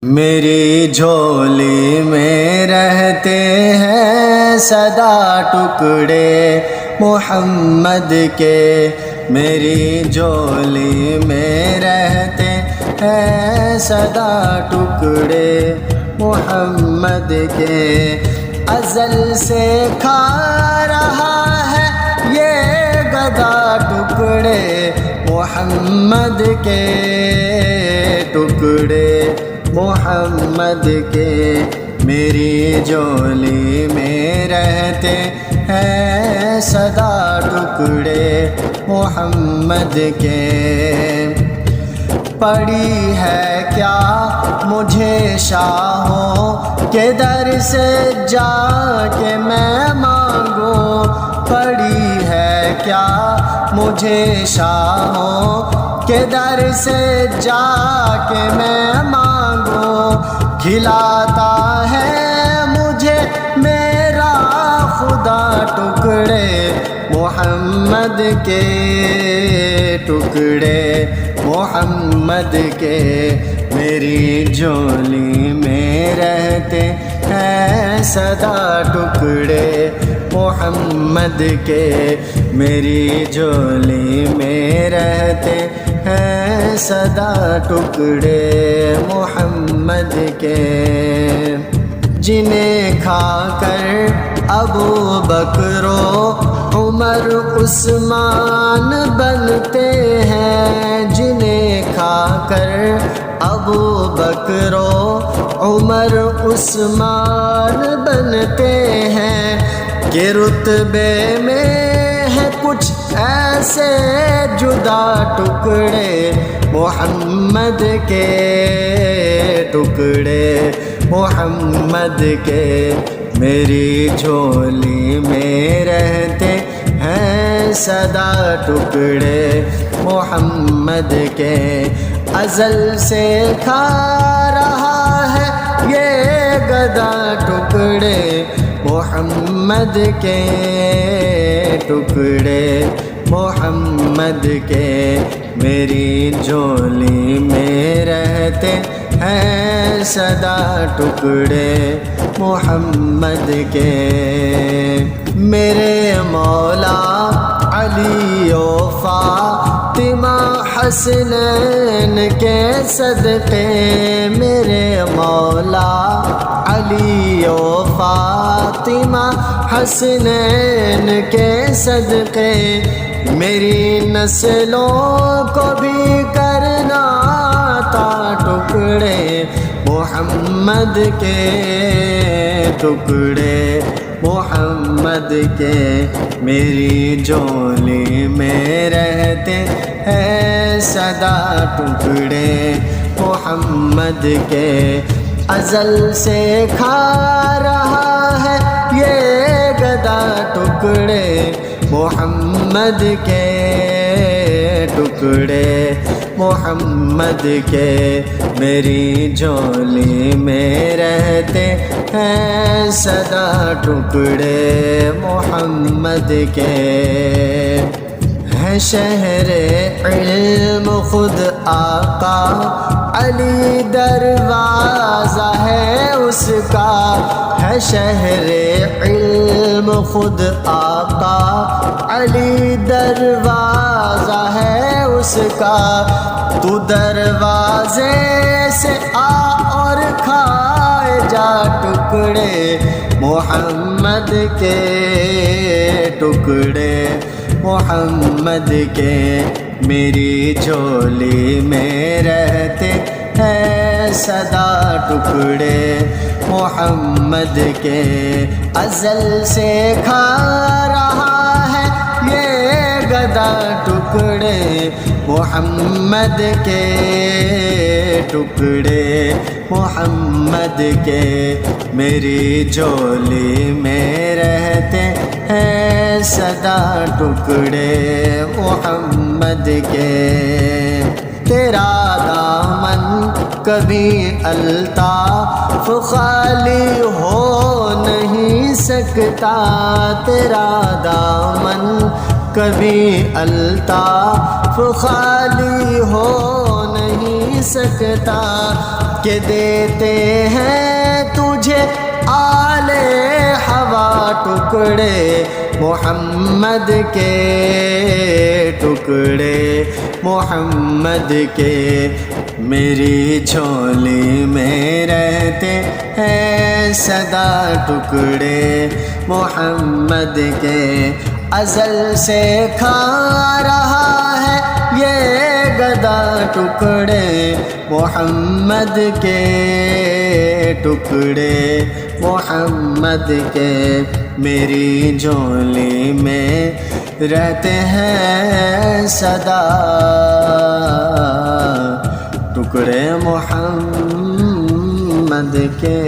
میری جھولی میں رہتے ہیں سدا ٹکڑے محمد کے، میری جھولی میں رہتے ہیں سدا ٹکڑے محمد کے، ازل سے کھا رہا ہے یہ گدا ٹکڑے محمد کے، ٹکڑے محمد کے، میری جھولی میں رہتے ہیں سدا ٹکڑے محمد کے۔ پڑی ہے کیا مجھے شاہوں کے در سے جا کے میں مانگوں، پڑی ہے کیا مجھے شاہوں کے در سے جا کے میں مانگوں، کھلاتا ہے مجھے میرا خدا ٹکڑے محمد کے، ٹکڑے محمد کے، میری جھولی میں رہتے ہیں سدا ٹکڑے محمد کے، میری جھولی میں رہتے ہیں سدا ٹکڑے محمد کے، جنہیں کھا کر ابو بکر و عمر عثمان بنتے ہیں، جنہیں کھا کر ابو بکر و عمر عثمان بنتے ہیں، کہ رتبے میں ہے کچھ ایسے جدا ٹکڑے محمد کے، ٹکڑے محمد کے، میری جھولی میں رہتے ہیں سدا ٹکڑے محمد کے، ازل سے کھا رہا ہے یہ گدا ٹکڑے محمد کے، ٹکڑے محمد کے، میری جھولی میں رہتے ہیں سدا ٹکڑے محمد کے، میرے مولا علی و فاطمہ حسنین کے صدقے، میرے مولا علی و فاطمہ حسنین کے صدقے، میری نسلوں کو بھی کرنا تھا ٹکڑے محمد کے، ٹکڑے محمد کے، میری جھولی میں رہتے ہیں سدا ٹکڑے محمد کے، ازل سے کھا رہا ہے یہ گدا ٹکڑے محمد کے، ٹکڑے محمد کے، میری جھولی میں رہتے ہیں سدا ٹکڑے محمد کے، ہے شہر علم خود آقا علی دروازہ ہے اس کا، ہے شہر علم خود آقا علی دروازہ ہے اس کا، تو دروازے سے آ اور کھائے جا ٹکڑے محمد کے، ٹکڑے محمد کے، میری جھولی میں رہتے ہیں سدا ٹکڑے محمد کے، ازل سے کھا رہا ہے یہ گدا ٹکڑے محمد کے، ٹکڑے محمد کے، میری جھولی میں رہتے ہیں سدا ٹکڑے محمد کے، تیرا دامن کبھی الطاف خالی ہو نہیں سکتا، تیرا دامن کبھی الطاف خالی ہو نہیں سکتا کہ دیتے ہیں تجھے آلے ہوا ٹکڑے محمد کے ٹکڑے محمد کے میری جھولی میں رہتے ہیں سدا ٹکڑے محمد کے ازل سے کھا رہا ہے یہ گدا ٹکڑے محمد کے ٹکڑے محمد کے میری جھولی میں رہتے ہیں سدا ٹکڑے محمد کے